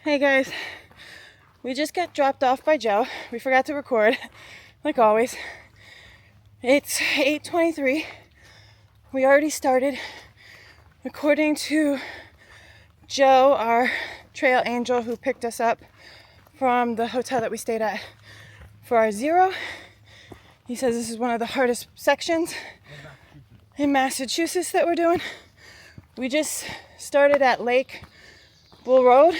Hey guys, we just got dropped off by Joe. We forgot to record, like always. It's 8:23. We already started. According to Joe, our trail angel who picked us up from the hotel that we stayed at for our zero, he says this is one of the hardest sections in Massachusetts that we're doing. We just started at Lake Buel Road.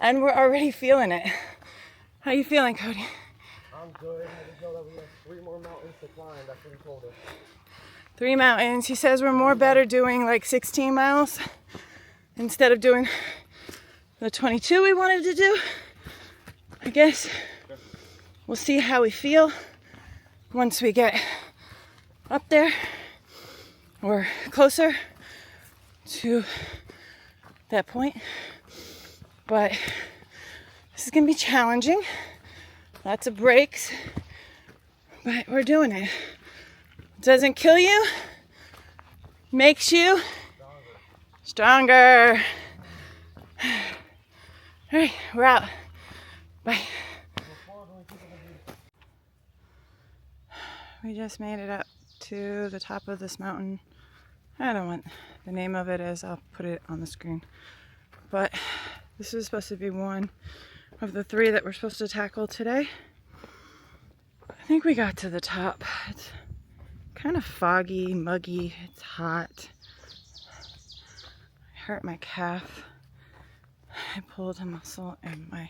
And we're already feeling it. How you feeling, Cody? I'm good. I just know that we have 3 more mountains to climb. That's what he told us. 3 mountains. He says we're more better doing like 16 miles instead of doing the 22 we wanted to do. I guess we'll see how we feel once we get up there or closer to that point. But this is gonna be challenging. Lots of breaks, but we're doing it. Doesn't kill you, makes you stronger. All right, we're out. Bye. We just made it up to the top of this mountain. I don't know what the name of it is. I'll put it on the screen. But this is supposed to be one of the 3 that we're supposed to tackle today. I think we got to the top. It's kind of foggy, muggy, it's hot. I hurt my calf. I pulled a muscle in my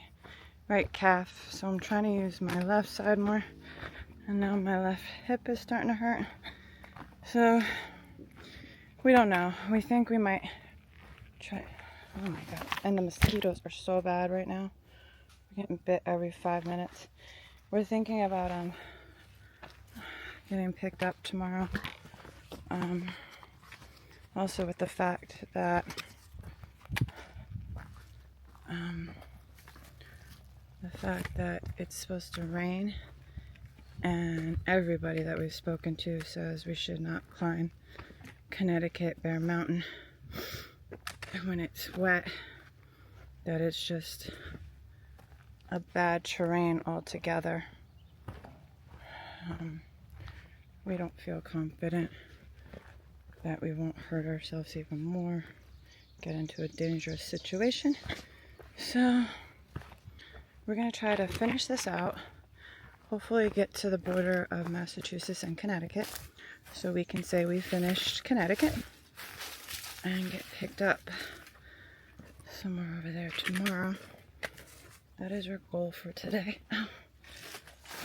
right calf, so I'm trying to use my left side more. And now my left hip is starting to hurt. So we don't know. We think we might try. Oh my god. And the mosquitoes are so bad right now. We're getting bit every 5 minutes. We're thinking about getting picked up tomorrow. Also with the fact that it's supposed to rain, and everybody that we've spoken to says we should not climb Connecticut Bear Mountain when it's wet, that it's just a bad terrain altogether. We don't feel confident that we won't hurt ourselves even more, get into a dangerous situation. So we're gonna try to finish this out, hopefully get to the border of Massachusetts and Connecticut so we can say we finished Connecticut and get picked up somewhere over there tomorrow. That is our goal for today. Ow.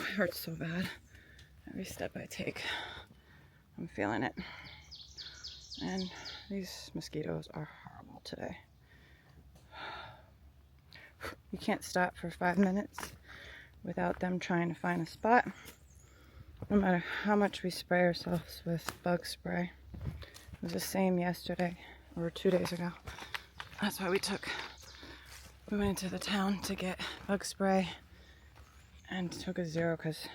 It hurts so bad. Every step I take, I'm feeling it. And these mosquitoes are horrible today. You can't stop for 5 minutes without them trying to find a spot. No matter how much we spray ourselves with bug spray. It was the same yesterday or 2 days ago. That's why we went into the town to get bug spray and took a zero because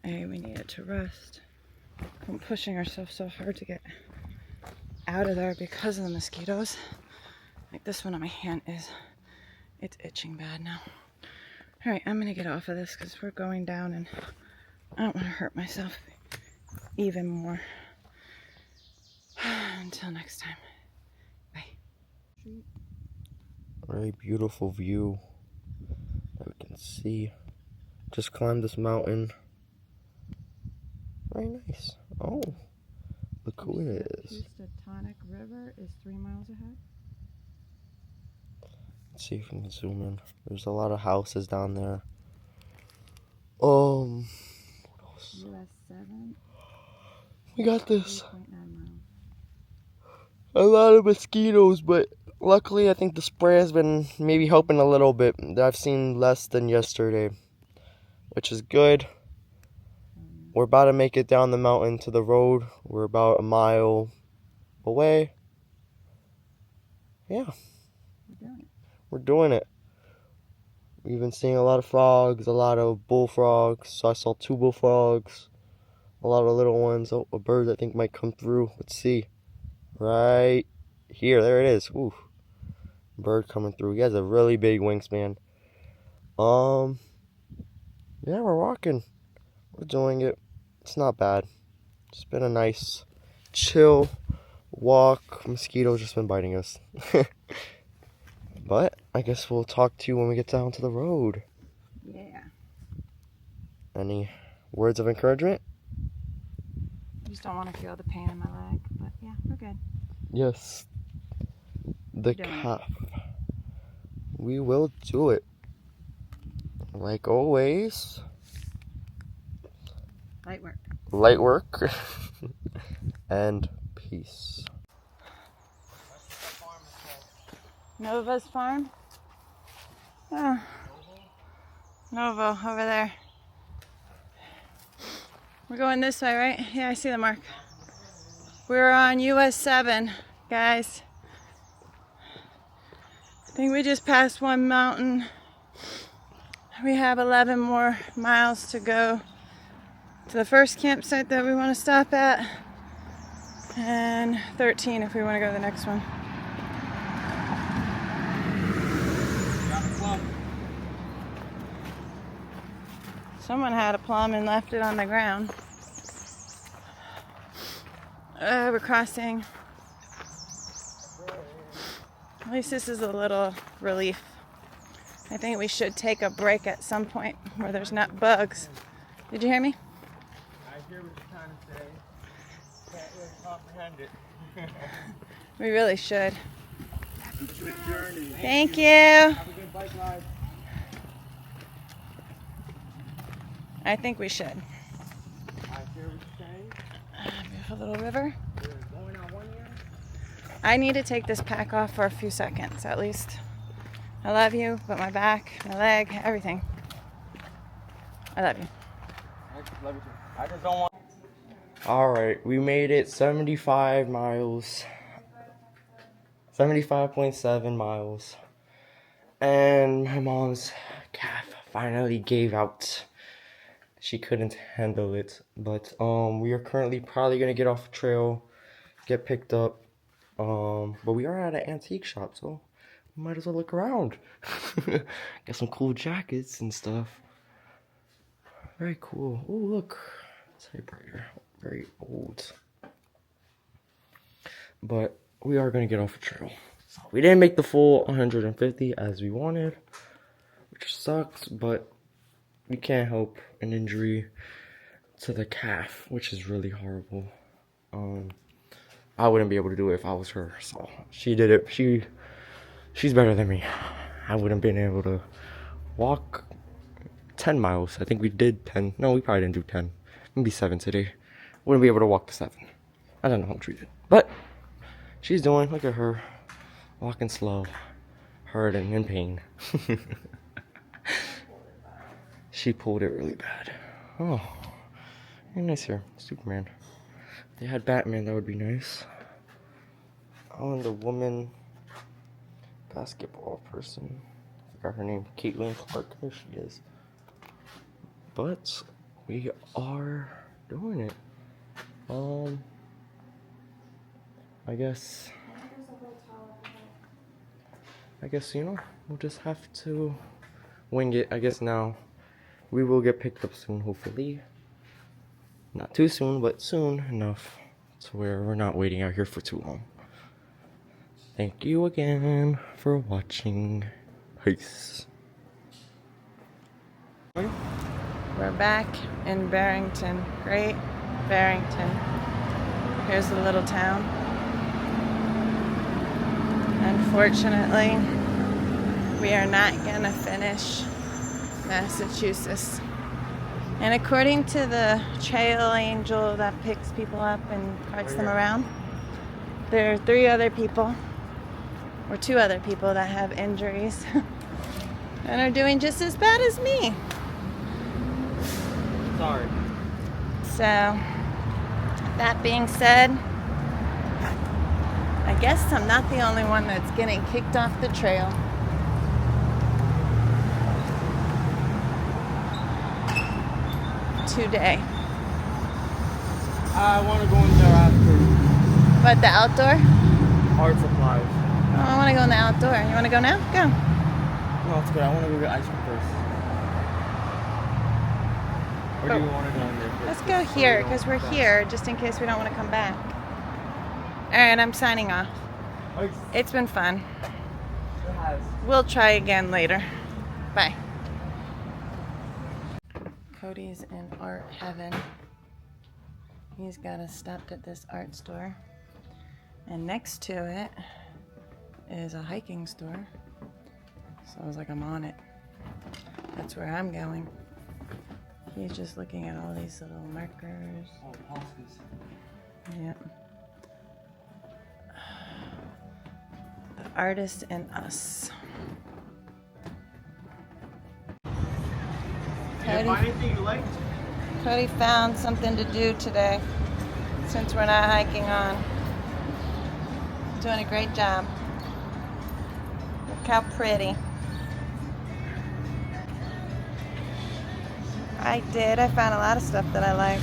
we needed to rest from pushing ourselves so hard to get out of there because of the mosquitoes. Like this one on my hand it's itching bad now. All right, I'm gonna get off of this because we're going down and I don't want to hurt myself even more. Until next time. Bye. Very beautiful view that we can see. Just climbed this mountain. Very nice. Oh, look who it is. Housatonic River is 3 miles ahead. Let's see if we can zoom in. There's a lot of houses down there. What else? US 7. We got this. 3.9 miles. A lot of mosquitoes, but luckily I think the spray has been maybe helping a little bit. I've seen less than yesterday, which is good. We're about to make it down the mountain to the road. We're about a mile away. Yeah. We're doing it. We've been seeing a lot of frogs, a lot of bullfrogs. So I saw 2 bullfrogs, a lot of little ones. Oh, a bird I think might come through. Let's see. Right here. There it is. Ooh, bird coming through. He has a really big wingspan. Yeah, we're walking. We're doing it. It's not bad. It's been a nice, chill walk. Mosquitoes just been biting us. But I guess we'll talk to you when we get down to the road. Yeah. Any words of encouragement? I just don't want to feel the pain in my leg, but yeah, we're good. Yes. The calf. We will do it. Like always. Light work. Light work. And peace. Nova's farm? Oh. Nova, over there. We're going this way, right? Yeah, I see the mark. We're on US 7, guys. I think we just passed one mountain. We have 11 more miles to go to the first campsite that we want to stop at, and 13 if we want to go to the next one. Someone had a plum and left it on the ground. We're crossing. At least this is a little relief. I think we should take a break at some point where there's not bugs. Did you hear me? I hear what you're trying to say. Can't really comprehend it. We really should. Good journey. Thank you. Have a good bike ride. I think we should. I hear what you're saying. Beautiful little river. We're going on one year. I need to take this pack off for a few seconds at least. I love you, but my back, my leg, everything. I love you. I love you too. I just don't want. Alright, we made it 75 miles. 75.7 miles. And my mom's calf finally gave out. She couldn't handle it. But we are currently probably gonna get off the trail, get picked up. But we are at an antique shop, so we might as well look around. Got some cool jackets and stuff. Very cool. Oh, look. Typewriter. Very old. But we are going to get off the trail. So we didn't make the full 150 as we wanted, which sucks, but we can't help an injury to the calf, which is really horrible. I wouldn't be able to do it if I was her. So she did it. She's better than me. I wouldn't been able to walk 10 miles. I think we did 10. No, we probably didn't do 10. Maybe 7 today. Wouldn't be able to walk to 7. I don't know how much we did. But she's doing, look at her. Walking slow. Hurting, in pain. She pulled it really bad. Oh. Very nice here. Superman. If they had Batman, that would be nice. Oh, and the woman basketball person. I forgot her name. Caitlin Clark. There she is. But we are doing it. I guess you know, we'll just have to wing it. I guess now we will get picked up soon, hopefully. Not too soon, but soon enough to where we're not waiting out here for too long. Thank you again for watching. Peace. We're back in Barrington, Great Barrington. Here's the little town. Unfortunately, we are not gonna finish Massachusetts. And according to the trail angel that picks people up and carts them around, there are 3 other people, or 2 other people that have injuries and are doing just as bad as me. Sorry. So, that being said, I guess I'm not the only one that's getting kicked off the trail. Today. I want to go in there after. But the outdoor? art supplies. Oh, I want to go in the outdoor. You want to go now? Go. No, it's good. I want to go get ice cream first. Or do you want to go in there first? Let's go here because we're here just in case we don't want to come back. All right, I'm signing off. It's been fun. It has. We'll try again later. Bye. Cody's in art heaven. He's got us stopped at this art store. And next to it is a hiking store. So I was like, I'm on it. That's where I'm going. He's just looking at all these little markers. Oh, Oscars. Yep. The artist in us. Did you find anything you liked? Cody found something to do today since we're not hiking on. Doing a great job. Look how pretty. I did. I found a lot of stuff that I liked.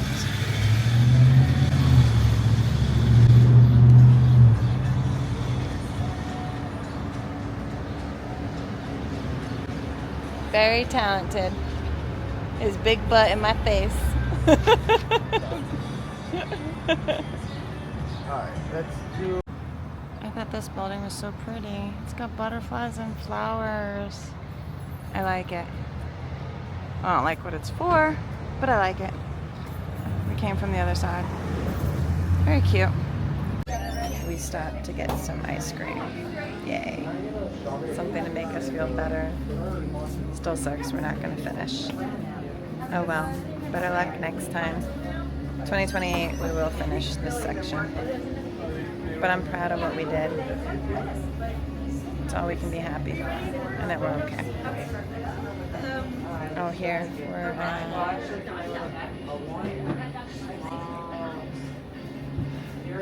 Very talented. His big butt in my face. Alright, let's do. I thought this building was so pretty. It's got butterflies and flowers. I like it. I don't like what it's for, but I like it. We came from the other side. Very cute. We stopped to get some ice cream. Yay. Something to make us feel better. Still sucks we're not going to finish. Oh well. Better luck next time. 2028 we will finish this section. But I'm proud of what we did. That's all we can be happy. And that we're okay. Oh, here we're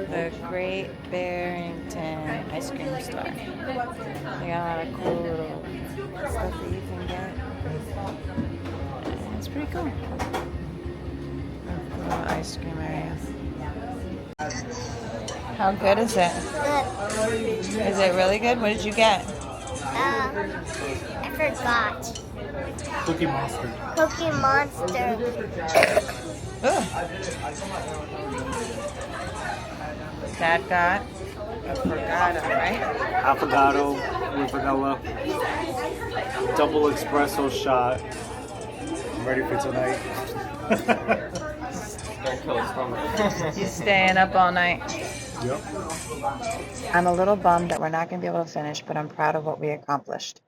the Great Barrington ice cream store. They got a lot of cool little stuff that you can get. It's pretty cool. A little ice cream area. How good is it? Good. Is it really good? What did you get? I forgot. Cookie Monster. Cookie Monster. Ooh. Dad got a forgotten, right? Affogato with vanilla, double espresso shot. I'm ready for tonight. He's staying up all night. Yep. I'm a little bummed that we're not going to be able to finish, but I'm proud of what we accomplished.